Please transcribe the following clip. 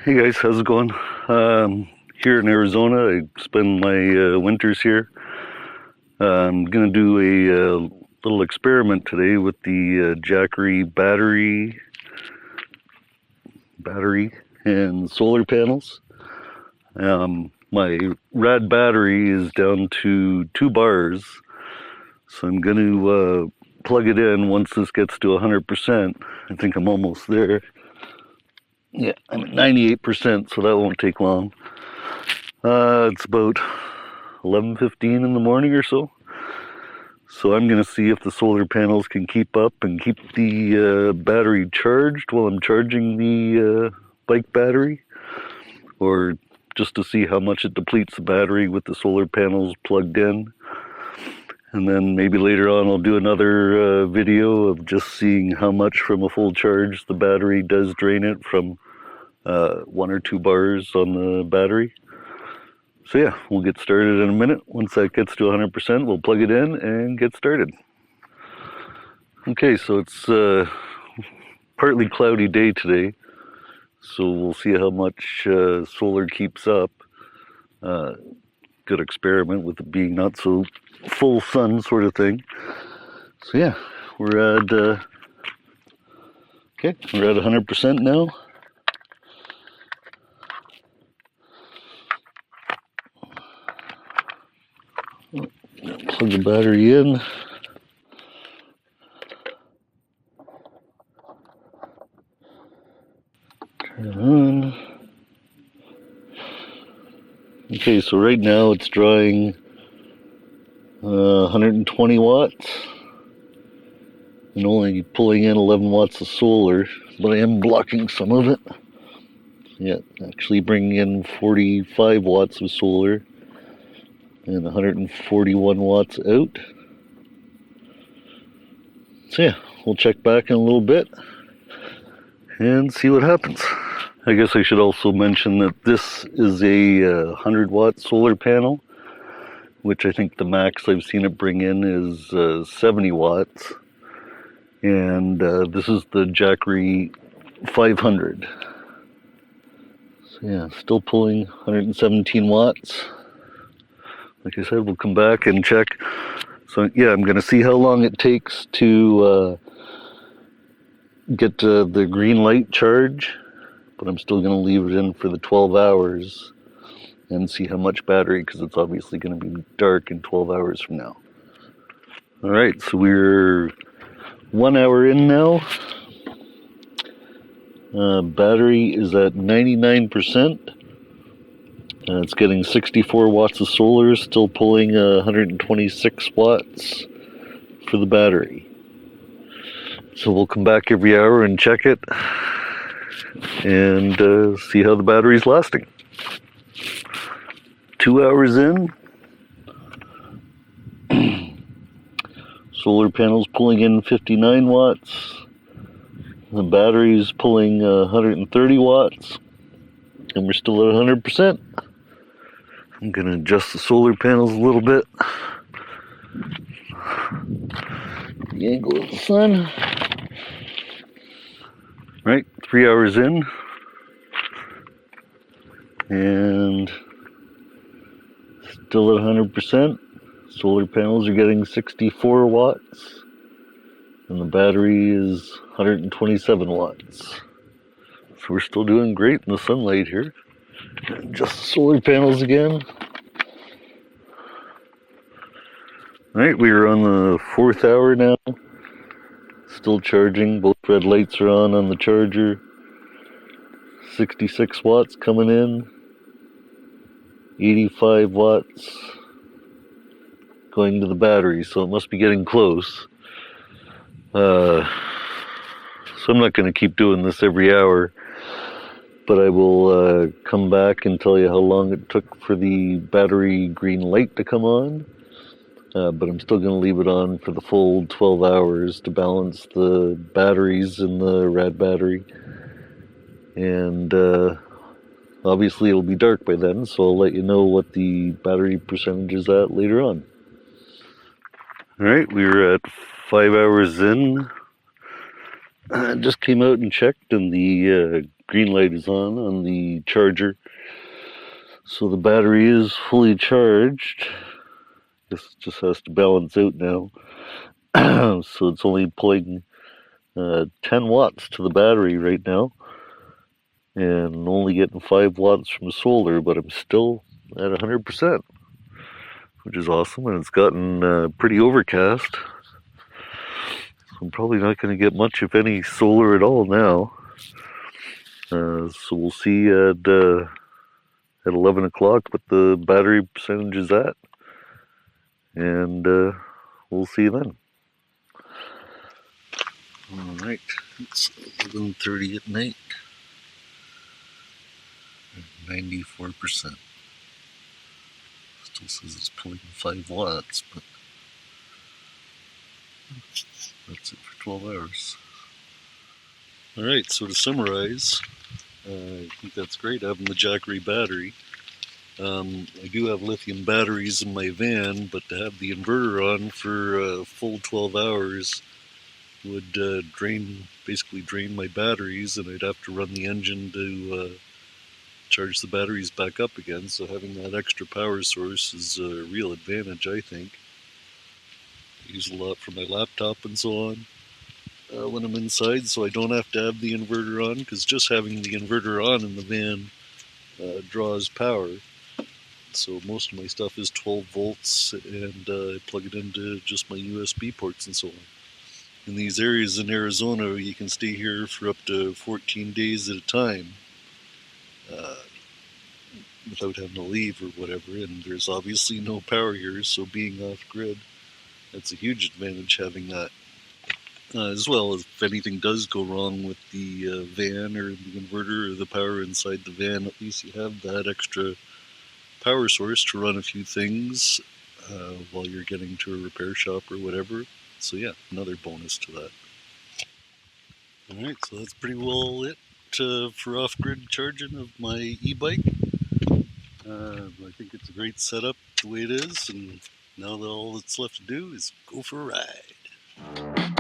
Hey guys, how's it going? Here in Arizona, I spend my winters here. I'm gonna do a little experiment today with the Jackery battery and solar panels. My rad battery is down to 2 bars, so I'm gonna plug it in once this gets to 100%. I think I'm almost there. Yeah, I'm at 98%, so that won't take long. It's about 11:15 in the morning or so. So I'm going to see if the solar panels can keep up and keep the battery charged while I'm charging the bike battery, or just to see how much it depletes the battery with the solar panels plugged in. And then maybe later on I'll do another video of just seeing how much from a full charge the battery does drain it from 1 or 2 bars on the battery. So yeah, we'll get started in a minute. Once that gets to 100%, we'll plug it in and get started. Okay, so it's partly cloudy day today, so we'll see how much solar keeps up. Good experiment with it being not so full sun sort of thing. So yeah, we're at 100% now. Plug the battery in. Turn it on. Okay, so right now it's drawing 120 watts and only pulling in 11 watts of solar, but I am blocking some of it. Yeah, actually bringing in 45 watts of solar and 141 watts out. So yeah, we'll check back in a little bit and see what happens. I guess I should also mention that this is a 100 watt solar panel, which I think the max I've seen it bring in is 70 watts. And this is the Jackery 500. So yeah, still pulling 117 watts. Like I said, we'll come back and check. So yeah, I'm going to see how long it takes to get the green light charge, but I'm still going to leave it in for the 12 hours and see how much battery, because it's obviously going to be dark in 12 hours from now. All right, so we're 1 hour in now. Battery is at 99%. It's getting 64 watts of solar, still pulling 126 watts for the battery. So we'll come back every hour and check it and see how the battery's lasting. 2 hours in. Solar panels pulling in 59 watts. The battery's pulling 130 watts. And we're still at 100%. I'm going to adjust the solar panels a little bit. The angle of the sun. Right, 3 hours in. And still at 100%. Solar panels are getting 64 watts. And the battery is 127 watts. So we're still doing great in the sunlight here. Adjust the solar panels again. Alright, we are on the 4th hour now. Still charging. Both red lights are on the charger. 66 watts coming in. 85 watts going to the battery, so it must be getting close. So I'm not going to keep doing this every hour, but I will come back and tell you how long it took for the battery green light to come on. But I'm still going to leave it on for the full 12 hours to balance the batteries in the rad battery. And obviously it'll be dark by then, so I'll let you know what the battery percentage is at later on. Alright, we were at 5 hours in. I just came out and checked, and the green light is on the charger. So the battery is fully charged. This just has to balance out now. So it's only pulling 10 watts to the battery right now, and only getting 5 watts from solar, but I'm still at 100%, which is awesome. And it's gotten pretty overcast, so I'm probably not going to get much, if any, solar at all now. So we'll see at 11 o'clock what the battery percentage is at, and we'll see then. All right, it's 11:30 at night. 94%. Still says it's pulling 5 watts, but that's it for 12 hours. All right, so to summarize, I think that's great having the Jackery battery. I do have lithium batteries in my van, but to have the inverter on for a full 12 hours would basically drain my batteries, and I'd have to run the engine to charge the batteries back up again. So having that extra power source is a real advantage, I think. I use a lot for my laptop and so on when I'm inside, so I don't have to have the inverter on, because just having the inverter on in the van draws power. So most of my stuff is 12 volts, and I plug it into just my USB ports and so on. In these areas in Arizona, you can stay here for up to 14 days at a time without having to leave or whatever, and there's obviously no power here, so being off-grid, that's a huge advantage having that. As well, if anything does go wrong with the van or the inverter or the power inside the van, at least you have that extra power source to run a few things while you're getting to a repair shop or whatever. So yeah, another bonus to that. Alright, so that's pretty well it for off-grid charging of my e-bike. I think it's a great setup the way it is, and now all that's left to do is go for a ride.